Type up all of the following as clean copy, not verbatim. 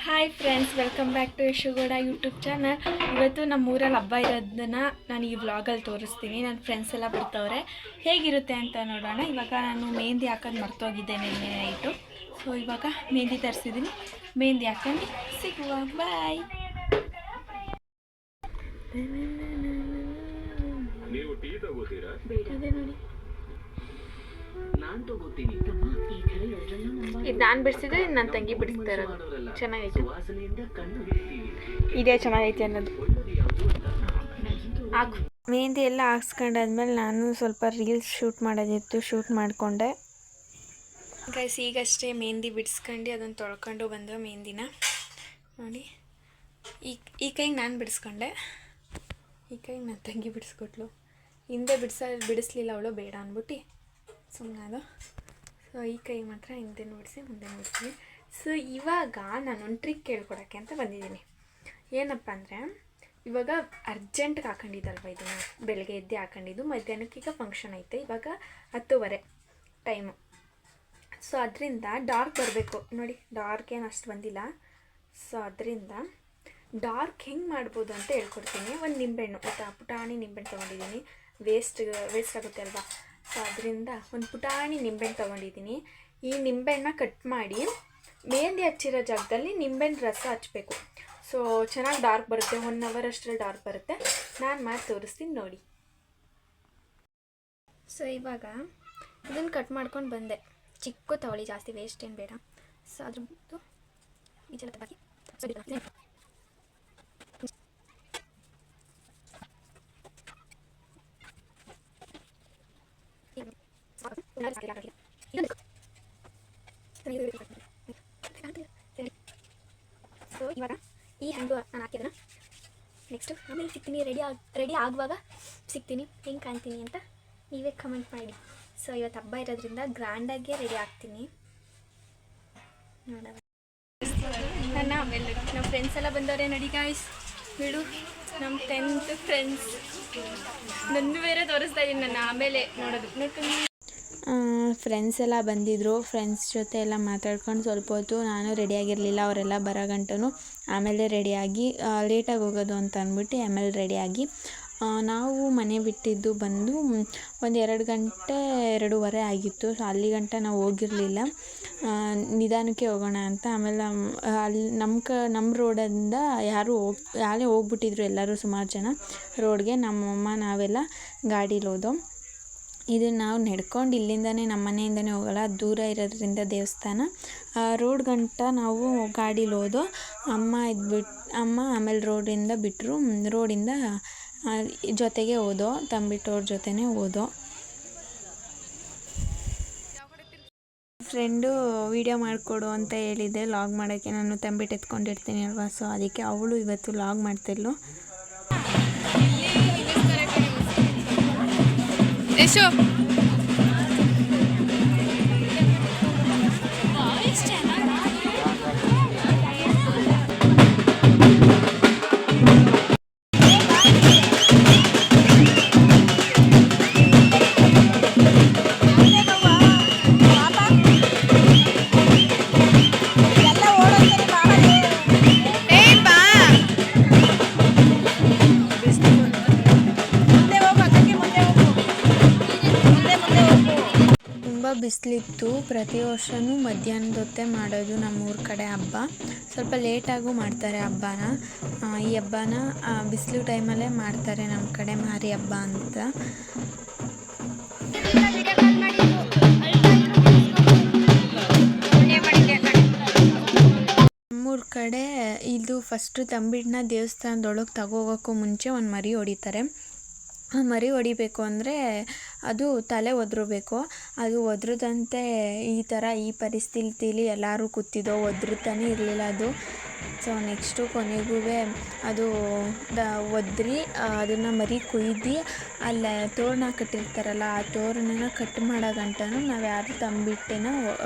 Hi friends, welcome back to Yashogowda YouTube channel. ಇವತ್ತು ನಮ್ಮ ಊರಲ್ಲಿ ಹಬ್ಬ ಇರೋದನ್ನು ನಾನು ಈ ವ್ಲಾಗಲ್ಲಿ ತೋರಿಸ್ತೀನಿ. ನನ್ನ ಫ್ರೆಂಡ್ಸ್ ಎಲ್ಲ ಬರ್ತಾವ್ರೆ, ಹೇಗಿರುತ್ತೆ ಅಂತ ನೋಡೋಣ. ಇವಾಗ ನಾನು ಮೆಹಂದಿ ಹಾಕೋದು ಮರ್ತೋಗಿದ್ದೆ ನಿನ್ನೆ ನೈಟು. ಸೊ ಇವಾಗ ಮೆಹಂದಿ ತರಿಸಿದ್ದೀನಿ, ಮೆಹಂದಿ ಹಾಕೊಂಡು ಸಿಗುವ. ಬಾಯ್. ಅದೇ ನೋಡಿ, ಇದು ನಾನು ಬಿಡಿಸಿದ್ರೆ ನನ್ನ ತಂಗಿ ಬಿಡಿಸ್ತಾ ಇರೋದು. ಚೆನ್ನಾಗೈತೆ, ಇದೇ ಚೆನ್ನಾಗೈತೆ ಅನ್ನೋದು. ಮೆಹಂದಿ ಎಲ್ಲ ಹಾಕ್ಸ್ಕೊಂಡಾದ್ಮೇಲೆ ನಾನು ಸ್ವಲ್ಪ ರೀಲ್ಸ್ ಶೂಟ್ ಮಾಡೋದಿತ್ತು, ಶೂಟ್ ಮಾಡಿಕೊಂಡೆ. ಗೈಸ್, ಈಗಷ್ಟೇ ಮೆಹಂದಿ ಬಿಡಿಸ್ಕೊಂಡು ಅದನ್ನು ತೊಳ್ಕೊಂಡು ಬಂದು ಮೆಹಂದಿನ ನೋಡಿ. ಈ ಕೈಗೆ ನಾನು ಬಿಡಿಸ್ಕೊಂಡೆ, ಈ ಕೈಗೆ ನನ್ನ ತಂಗಿ ಬಿಡಿಸ್ಕೊಟ್ಲು. ಹಿಂದೆ ಬಿಡಿಸ್ಲಿಲ್ಲ ಅವಳು, ಬೇಡ ಅಂದ್ಬಿಟ್ಟು ಸುಮ್ಮನೆ ಅದು. ಸೊ ಈ ಕೈ ಮಾತ್ರ ಹಿಂದೆ ನೋಡಿಸಿ ಮುಂದೆ ನೋಡ್ತೀನಿ. ಸೊ ಇವಾಗ ನಾನೊಂದು ಟ್ರಿಕ್ ಕೇಳ್ಕೊಡೋಕ್ಕೆ ಅಂತ ಬಂದಿದ್ದೀನಿ. ಏನಪ್ಪ ಅಂದರೆ, ಇವಾಗ ಅರ್ಜೆಂಟ್ಗೆ ಹಾಕೊಂಡಿದ್ದಲ್ವ ಇದನ್ನು, ಬೆಳಗ್ಗೆ ಎದ್ದು ಹಾಕೊಂಡಿದ್ದು. ಮಧ್ಯಾಹ್ನಕ್ಕೀಗ ಫಂಕ್ಷನ್ ಐತೆ, ಇವಾಗ 10:15 ಟೈಮು. ಸೊ ಅದರಿಂದ ಡಾರ್ಕ್ ಬರಬೇಕು ನೋಡಿ, ಡಾರ್ಕ್ ಏನು ಅಷ್ಟು ಬಂದಿಲ್ಲ. ಸೊ ಅದರಿಂದ ಡಾರ್ಕ್ ಹೆಂಗೆ ಮಾಡ್ಬೋದು ಅಂತ ಹೇಳ್ಕೊಡ್ತೀನಿ. ಒಂದು ನಿಂಬೆಹಣ್ಣು, ಪುಟಾಣಿ ನಿಂಬೆಹಣ್ಣು ತೊಗೊಂಡಿದ್ದೀನಿ, ವೇಸ್ಟ್ ಆಗುತ್ತೆ ಅಲ್ವಾ. ಸೊ ಅದರಿಂದ ಒಂದು ಪುಟಾಣಿ ನಿಂಬೆಹಣ್ಣು ತೊಗೊಂಡಿದ್ದೀನಿ. ಈ ನಿಂಬೆಹಣ್ಣನ್ನ ಕಟ್ ಮಾಡಿ ಮೆಹಂದಿ ಹಚ್ಚಿರೋ ಜಾಗದಲ್ಲಿ ನಿಂಬೆಹಣ್ಣು ರಸ ಹಚ್ಚಬೇಕು. ಸೊ ಚೆನ್ನಾಗಿ ಡಾರ್ಕ್ ಬರುತ್ತೆ, 1 hour ಅಷ್ಟರಲ್ಲಿ ಡಾರ್ಕ್ ಬರುತ್ತೆ. ನಾನು ಮಾಡಿ ತೋರಿಸ್ತೀನಿ ನೋಡಿ. ಸೊ ಇವಾಗ ಇದನ್ನು ಕಟ್ ಮಾಡ್ಕೊಂಡು ಬಂದೆ. ಚಿಕ್ಕ ತಗೊಳ್ಳಿ, ಜಾಸ್ತಿ ವೇಸ್ಟ್ ಏನು ಬೇಡ. ಸೊ ಅದ್ರದ್ದು ಈಜೆಲ್ಲ ತಗೊಳ್ಳಿ. ಸೊ ಇವಾಗ ಈ ಹ್ಯಾಂಡು ನಾನು ಹಾಕಿದನ. ನೆಕ್ಸ್ಟು ಆಮೇಲೆ ಸಿಗ್ತೀನಿ, ರೆಡಿ ಆಗುವಾಗ ಸಿಗ್ತೀನಿ, ಹೆಂಗೆ ಕಾಣ್ತೀನಿ ಅಂತ ನೀವೇ ಕಮೆಂಟ್ ಮಾಡಿ. ಸೊ ಇವತ್ತು ಹಬ್ಬ ಇರೋದ್ರಿಂದ ಗ್ರ್ಯಾಂಡಾಗೆ ರೆಡಿ ಆಗ್ತೀನಿ ನೋಡೋಣ. ನಮ್ಮ ಫ್ರೆಂಡ್ಸ್ ಎಲ್ಲ ಬಂದವರೆ ನೋಡಿ ಗಾಯ್ಸ್. ಬಿಡು, ನಮ್ಮ 10th ಫ್ರೆಂಡ್ಸ್. ನನ್ನ ಬೇರೆ ತೋರಿಸ್ತಾ ಇದ್ದೀನಿ ನಾನು, ಆಮೇಲೆ ನೋಡೋದು ನೋಡ್ಕೊಂಡು. ಫ್ರೆಂಡ್ಸ್ ಎಲ್ಲ ಬಂದಿದ್ದರು, ಫ್ರೆಂಡ್ಸ್ ಜೊತೆ ಎಲ್ಲ ಮಾತಾಡ್ಕೊಂಡು ಸ್ವಲ್ಪ ಹೊತ್ತು ನಾನು ರೆಡಿಯಾಗಿರಲಿಲ್ಲ. ಅವರೆಲ್ಲ ಬರೋ ಗಂಟನು ಆಮೇಲೆ ರೆಡಿಯಾಗಿ, ಲೇಟಾಗಿ ಹೋಗೋದು ಅಂತ ಅಂದ್ಬಿಟ್ಟು ಆಮೇಲೆ ರೆಡಿಯಾಗಿ ನಾವು ಮನೆ ಬಿಟ್ಟಿದ್ದು ಬಂದು 1-2 ಗಂಟೆ 2:15 ಆಗಿತ್ತು. ಸೊ ಅಲ್ಲಿ ಗಂಟ ನಾವು ಹೋಗಿರಲಿಲ್ಲ, ನಿಧಾನಕ್ಕೆ ಹೋಗೋಣ ಅಂತ. ಆಮೇಲೆ ಅಲ್ಲಿ ನಮ್ಮ ರೋಡಿಂದ ಯಾರೇ ಹೋಗ್ಬಿಟ್ಟಿದ್ರು ಎಲ್ಲರೂ, ಸುಮಾರು ಜನ ರೋಡ್ಗೆ. ನಮ್ಮಮ್ಮ ನಾವೆಲ್ಲ ಗಾಡೀಲಿ ಹೋದೋ. ಇದು ನಾವು ನಡ್ಕೊಂಡು ಇಲ್ಲಿಂದನೇ, ನಮ್ಮ ಮನೆಯಿಂದನೇ ಹೋಗೋಲ್ಲ, ದೂರ ಇರೋದ್ರಿಂದ ದೇವಸ್ಥಾನ. ರೋಡ್ ಗಂಟ ನಾವು ಗಾಡೀಲಿ ಹೋದೋ. ಅಮ್ಮ ಆಮೇಲೆ ರೋಡಿಂದ ಬಿಟ್ಟರು, ರೋಡಿಂದ ಜೊತೆಗೆ ಹೋದೋ, ತಂಬಿಟ್ಟವ್ರ ಜೊತೆನೇ ಹೋದೋ. ಫ್ರೆಂಡು ವಿಡಿಯೋ ಮಾಡಿಕೊಡು ಅಂತ ಹೇಳಿದ್ದೆ ಲಾಗ್ ಮಾಡೋಕ್ಕೆ. ನಾನು ತಂಬಿಟ್ಟು ಎತ್ಕೊಂಡಿರ್ತೀನಿ ಅಲ್ವಾ, ಸೊ ಅದಕ್ಕೆ ಅವಳು ಇವತ್ತು ಲಾಗ್ ಮಾಡ್ತಿದ್ಲು. ಯಶು ಬಿಸಿಲಿತ್ತು. ಪ್ರತಿ ವರ್ಷವೂ ಮಧ್ಯಾಹ್ನದ ಹೊತ್ತೇ ಮಾಡೋದು ನಮ್ಮೂರ ಕಡೆ ಹಬ್ಬ. ಸ್ವಲ್ಪ ಲೇಟಾಗೂ ಮಾಡ್ತಾರೆ ಹಬ್ಬನ. ಈ ಹಬ್ಬನ ಬಿಸಿಲು ಟೈಮಲ್ಲೇ ಮಾಡ್ತಾರೆ ನಮ್ಮ ಕಡೆ, ಮಾರಿ ಹಬ್ಬ ಅಂತ. ನಮ್ಮೂರ ಕಡೆ ಇದು ಫಸ್ಟು ತಂಬಿಟ್ಟನ್ನ ದೇವಸ್ಥಾನದೊಳಗೆ ತಗೋಗೋಕ್ಕೂ ಮುಂಚೆ ಒಂದು ಮರಿ ಹೊಡಿತಾರೆ. ಮರಿ ಹೊಡಿಬೇಕು ಅಂದರೆ ಅದು ತಲೆ ಒದರಬೇಕು. ಅದು ಒದ್ರದಂತೆ ಈ ಪರಿಸ್ಥಿತಿಲಿ ಎಲ್ಲರೂ ಕೂತಿದ್ದೋ, ಒದ್ರತಾನೆ ಇರಲಿಲ್ಲ ಅದು. ಸೊ ನೆಕ್ಸ್ಟು ಕೊನೆಗೂ ಅದು ಒದ್ರಿ ಅದನ್ನು ಮರಿ ಕುಯ್ದು ಅಲ್ಲೇ ತೋರಣ ಕಟ್ಟಿರ್ತಾರಲ್ಲ, ಆ ತೋರಣನ ಕಟ್ ಮಾಡೋ ಗಂಟನೂ ನಾವು ಯಾರು ತಂಬಿಟ್ಟೆನ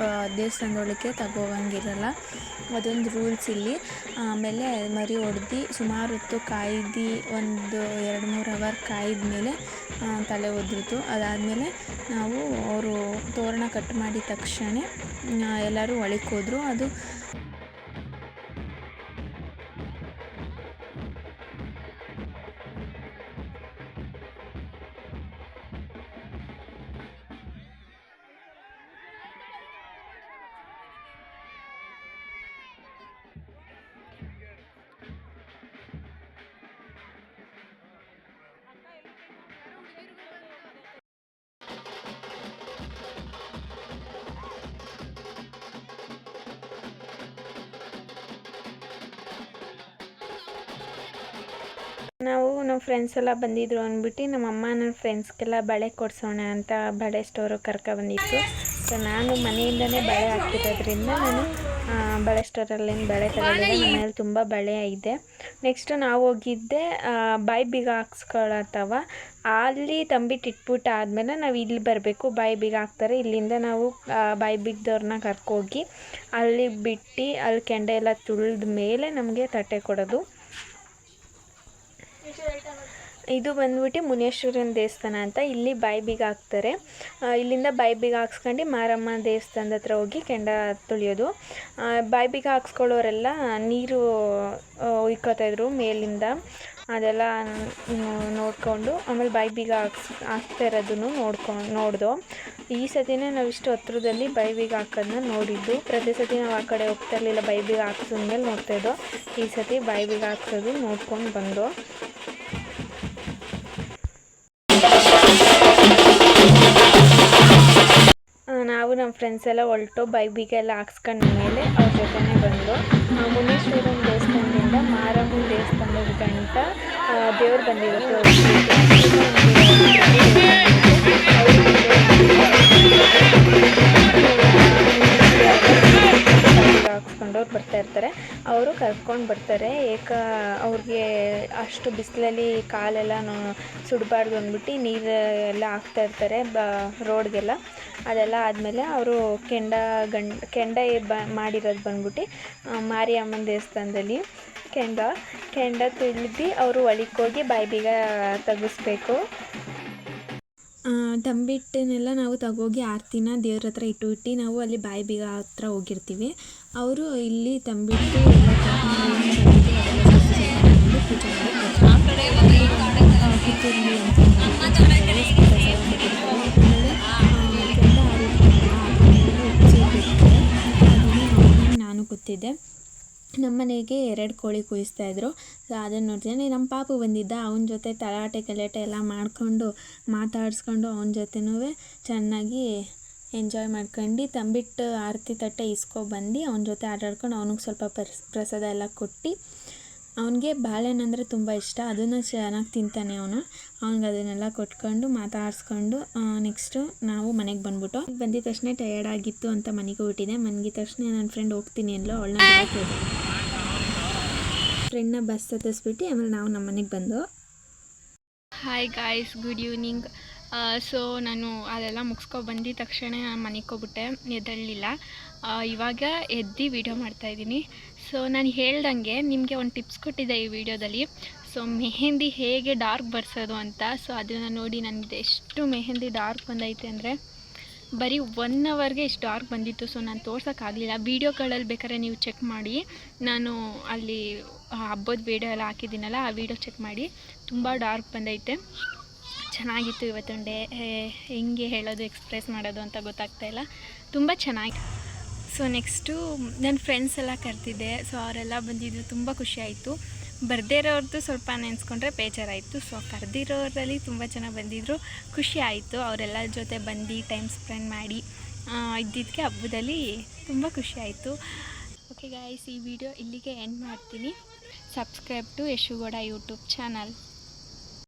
ದೇವಸ್ಥಾನದೊಳಗೆ ತಗೋವಂಗಿರಲ್ಲ. ಅದೊಂದು ರೂಲ್ಸ್ ಇಲ್ಲಿ. ಆಮೇಲೆ ಮರಿ ಹೊಡೆದು ಸುಮಾರು ಹೊತ್ತು ಕಾಯ್ದು, ಒಂದು 2-3 ಅವರ್ ಕಾಯ್ದ ಮೇಲೆ ತಲೆ ಒದ್ರಿತು. ಅದಾದಮೇಲೆ ನಾವು ಅವರು ತೋರಣ ಕಟ್ ಮಾಡಿದ ತಕ್ಷಣ ಎಲ್ಲರೂ ಒಳಕ್ಕೆ ಹೋದರು. ಅದು ನಾವು ನಮ್ಮ ಫ್ರೆಂಡ್ಸ್ ಎಲ್ಲ ಬಂದಿದ್ರು ಅಂದ್ಬಿಟ್ಟು ನಮ್ಮಮ್ಮ ನನ್ನ ಫ್ರೆಂಡ್ಸ್ಗೆಲ್ಲ ಬಳೆ ಕೊಡಿಸೋಣ ಅಂತ ಬಳೆ ಸ್ಟೋರಿಗೆ ಕರ್ಕೊಬಂದಿತ್ತು. ಸೊ ನಾನು ಮನೆಯಿಂದನೇ ಬಳೆ ಹಾಕಿರೋದ್ರಿಂದ ನಾನು ಬಳೆ ಸ್ಟೋರಲ್ಲೇನು ಬಳೆ ತಗೊಳ್ಳಿಲ್ಲ. ನಮ್ಮ ಮನೇಲಿ ತುಂಬ ಬಳೆ ಇದೆ. ನೆಕ್ಸ್ಟು ನಾವು ಹೋಗಿದ್ದೆ ಬಾಯಿ ಬೀಗ ಹಾಕ್ಸ್ಕೊಳತ್ತವ ಅಲ್ಲಿ ತಂಬಿಟ್ಟು ಇಟ್ಬಿಟ್ಟು ಆದಮೇಲೆ ನಾವು ಇಲ್ಲಿ ಬರಬೇಕು. ಬಾಯಿ ಬೀಗ ಹಾಕ್ತಾರೆ. ಇಲ್ಲಿಂದ ನಾವು ಬಾಯಿ ಬೀಗದವ್ರನ್ನ ಕರ್ಕೋಗಿ ಅಲ್ಲಿ ಬಿಟ್ಟು ಅಲ್ಲಿ ಕೆಂಡ ಎಲ್ಲ ತುಳಿದ ಮೇಲೆ ನಮಗೆ ತಟ್ಟೆ ಕೊಡೋದು. ಇದು ಬಂದ್ಬಿಟ್ಟು ಮುನೇಶ್ವರನ ದೇವಸ್ಥಾನ ಅಂತ. ಇಲ್ಲಿ ಬಾಯಿ ಬೀಗ ಹಾಕ್ತಾರೆ. ಇಲ್ಲಿಂದ ಬಾಯಿ ಬೀಗ ಹಾಕ್ಸ್ಕೊಂಡು ಮಾರಮ್ಮ ದೇವಸ್ಥಾನದ ಹತ್ರ ಹೋಗಿ ಕೆಂಡ ತುಳಿಯೋದು. ಬಾಯಿ ಬೀಗ ಹಾಕ್ಸ್ಕೊಳ್ಳೋರೆಲ್ಲ ನೀರು ಉಯ್ಕೋತಾಯಿದ್ರು ಮೇಲಿಂದ. ಅದೆಲ್ಲ ನೋಡಿಕೊಂಡು ಆಮೇಲೆ ಬಾಯಿ ಬೀಗ ಹಾಕ್ತಾ ಇರೋದನ್ನು ನೋಡ್ದೋ. ಈ ಸತಿನೇ ನಾವು ಇಷ್ಟು ಹತ್ರದಲ್ಲಿ ಬಾಯಿ ಬೀಗ ಹಾಕೋದನ್ನ ನೋಡಿದ್ದು. ಪ್ರತಿ ಸತಿ ನಾವು ಆ ಕಡೆ ಹೋಗ್ತಾ ಇರಲಿಲ್ಲ, ಬಾಯಿ ಬೀಗ ಹಾಕ್ಸಿದ್ಮೇಲೆ ನೋಡ್ತಾಯಿದ್ದೋ. ಈ ಸತಿ ಬಾಯಿ ಬೀಗ ಹಾಕ್ಸೋದು ನೋಡ್ಕೊಂಡು ಬಂದೋ. ನಾವು ನಮ್ಮ ಫ್ರೆಂಡ್ಸ್ ಎಲ್ಲ ಹೊರಟು ಬಾಯಿ ಬೀಗ ಎಲ್ಲ ಹಾಕ್ಸ್ಕೊಂಡ್ಮೇಲೆ ಅವ್ರ ಜೊತೆನೇ ಬಂದು ಮುನೇಶ್ವರನ ದೇವಸ್ಥಾನದಿಂದ ಮಾರಮ್ಮನ ದೇವಸ್ಥಾನದ ಗಂಟ ದೇವ್ರು ಬಂದಿರುತ್ತೆ. ಹಾಕ್ಸ್ಕೊಂಡವ್ರು ಬರ್ತಾ ಇರ್ತಾರೆ. ಅವರು ಕರ್ಕೊಂಡು ಬರ್ತಾರೆ. ಅವ್ರಿಗೆ ಅಷ್ಟು ಬಿಸಿಲಲ್ಲಿ ಕಾಲೆಲ್ಲ ಸುಡಬಾರ್ದು ಅಂದ್ಬಿಟ್ಟು ನೀರು ಎಲ್ಲ ಹಾಕ್ತಾ ಇರ್ತಾರೆ ರೋಡ್ಗೆಲ್ಲ. ಅದೆಲ್ಲ ಆದಮೇಲೆ ಅವರು ಕೆಂಡ ಮಾಡಿರೋದು ಬಂದ್ಬಿಟ್ಟು ಮಾರಿಯಮ್ಮನ ದೇವಸ್ಥಾನದಲ್ಲಿ ಕೆಂಡ ತುಳಿದು ಅವರು ಒಳಗೋಗಿ ಬಾಯಿ ಬೀಗ ತೆಗಿಸ್ಬೇಕು. ತಂಬಿಟ್ಟನ್ನೆಲ್ಲ ನಾವು ತಗೋಗಿ ಆರತಿನ ದೇವ್ರ ಹತ್ರ ಇಟ್ಟು ನಾವು ಅಲ್ಲಿ ಬಾಯಿ ಬೀಗ ಹತ್ರ ಹೋಗಿರ್ತೀವಿ. ಅವರು ಇಲ್ಲಿ ತಂಬಿಟ್ಟು ಎಲ್ಲ ಪೂಜೆ ನಾನು ಕೂತಿದ್ದೆ. ನಮ್ಮ ಮನೆಗೆ 2 ಕೋಳಿ ಕೂಯಿಸ್ತಾಯಿದ್ರು. ಸೊ ಅದನ್ನು ನೋಡ್ತೀನಿ. ನಮ್ಮ ಪಾಪು ಬಂದಿದ್ದ, ಅವನ ಜೊತೆ ಗಲಾಟೆ ಎಲ್ಲ ಮಾಡಿಕೊಂಡು ಮಾತಾಡಿಸ್ಕೊಂಡು ಅವನ ಜೊತೆನೂ ಚೆನ್ನಾಗಿ ಎಂಜಾಯ್ ಮಾಡ್ಕೊಂಡು ತಂಬಿಟ್ಟು ಆರತಿ ತಟ್ಟೆ ಇಸ್ಕೊಬಂದು ಅವನ ಜೊತೆ ಆಟಾಡ್ಕೊಂಡು ಅವನಿಗೆ ಸ್ವಲ್ಪ ಪ್ರಸಾದ ಎಲ್ಲ ಕೊಟ್ಟು, ಅವನಿಗೆ ಬಾಳೆಹಣ್ಣು ಅಂದರೆ ತುಂಬ ಇಷ್ಟ, ಅದನ್ನು ಚೆನ್ನಾಗಿ ತಿಂತಾನೆ ಅವನು. ಅವ್ನಿಗೆ ಅದನ್ನೆಲ್ಲ ಕೊಟ್ಕೊಂಡು ಮಾತಾಡಿಸ್ಕೊಂಡು ನೆಕ್ಸ್ಟು ನಾವು ಮನೆಗೆ ಬಂದಿದ ತಕ್ಷಣ ಟಯರ್ಡ್ ಆಗಿತ್ತು ಅಂತ ಮನೆಗೆ ಹೋಗ್ಬಿಟ್ಟಿದೆ. ಮನೆಗಿದ ತಕ್ಷಣ ನನ್ನ ಫ್ರೆಂಡ್ ಹೋಗ್ತೀನಿ ಅಲ್ಲೋ ಅವಳನ್ನ ಫ್ರೆಂಡ್ನ ಬಸ್ ಹತ್ತಿಸ್ಬಿಟ್ಟು ಆಮೇಲೆ ನಾವು ನಮ್ಮ ಮನೆಗೆ ಬಂದು. Hi guys, good evening. So ನಾನು ಅದೆಲ್ಲ ಬಂದಿದ ತಕ್ಷಣ ನಾನು ಮನೆಗೆ ಹೋಗ್ಬಿಟ್ಟೆ, ಎದ್ದೇಳಲಿಲ್ಲ. ಇವಾಗ ಎದ್ದು ವೀಡಿಯೋ ಮಾಡ್ತಾಯಿದ್ದೀನಿ. ಸೊ ನಾನು ಹೇಳ್ದಂಗೆ ನಿಮಗೆ ಒಂದು ಟಿಪ್ಸ್ ಕೊಟ್ಟಿದ್ದೆ ಈ ವಿಡಿಯೋದಲ್ಲಿ. ಸೊ ಮೆಹಂದಿ ಹೇಗೆ ಡಾರ್ಕ್ ಬರ್ಸೋದು ಅಂತ. ಸೊ ಅದನ್ನು ನೋಡಿ ನನಗೆ ಎಷ್ಟು ಮೆಹಂದಿ ಡಾರ್ಕ್ ಬಂದೈತೆ ಅಂದರೆ ಬರೀ 1 ಅವರ್ಗೆ ಇಷ್ಟು ಡಾರ್ಕ್ ಬಂದಿತ್ತು. ಸೊ ನಾನು ತೋರ್ಸೋಕ್ಕಾಗಲಿಲ್ಲ. ವೀಡಿಯೋಗಳಲ್ಲಿ ಬೇಕಾದ್ರೆ ನೀವು ಚೆಕ್ ಮಾಡಿ, ನಾನು ಅಲ್ಲಿ ಹಬ್ಬದ ವೀಡಿಯೋ ಎಲ್ಲ ಹಾಕಿದ್ದೀನಲ್ಲ, ಆ ವಿಡಿಯೋ ಚೆಕ್ ಮಾಡಿ. ತುಂಬ ಡಾರ್ಕ್ ಬಂದೈತೆ. ಚೆನ್ನಾಗಿತ್ತು ಇವತ್ತೊಂದು ಡೇ. ಹೆಂಗೆ ಹೇಳೋದು, ಎಕ್ಸ್ಪ್ರೆಸ್ ಮಾಡೋದು ಅಂತ ಗೊತ್ತಾಗ್ತಾಯಿಲ್ಲ. ತುಂಬ ಚೆನ್ನಾಗಿ. ಸೊ ನೆಕ್ಸ್ಟು ನನ್ನ ಫ್ರೆಂಡ್ಸ್ ಎಲ್ಲ ಕರೆದಿದ್ದೆ. ಸೊ ಅವರೆಲ್ಲ ಬಂದಿದ್ದು ತುಂಬ ಖುಷಿಯಾಯಿತು. ಬರದೇ ಇರೋರ್ದು ಸ್ವಲ್ಪ ನೆನೆಸ್ಕೊಂಡ್ರೆ ಬೇಜಾರಾಯಿತು. ಸೊ ಕರೆದಿರೋರಲ್ಲಿ ತುಂಬ ಜನ ಬಂದಿದ್ದರು, ಖುಷಿ ಆಯಿತು. ಅವರೆಲ್ಲರ ಜೊತೆ ಬಂದು ಟೈಮ್ ಸ್ಪೆಂಡ್ ಮಾಡಿ ಇದ್ದಿದ್ದಕ್ಕೆ ಹಬ್ಬದಲ್ಲಿ ತುಂಬ ಖುಷಿಯಾಯಿತು. ಓಕೆ ಗಾಯ್ಸ್, ಈ ವಿಡಿಯೋ ಇಲ್ಲಿಗೆ ಎಂಡ್ ಮಾಡ್ತೀನಿ. Subscribe to Yashugowda YouTube channel.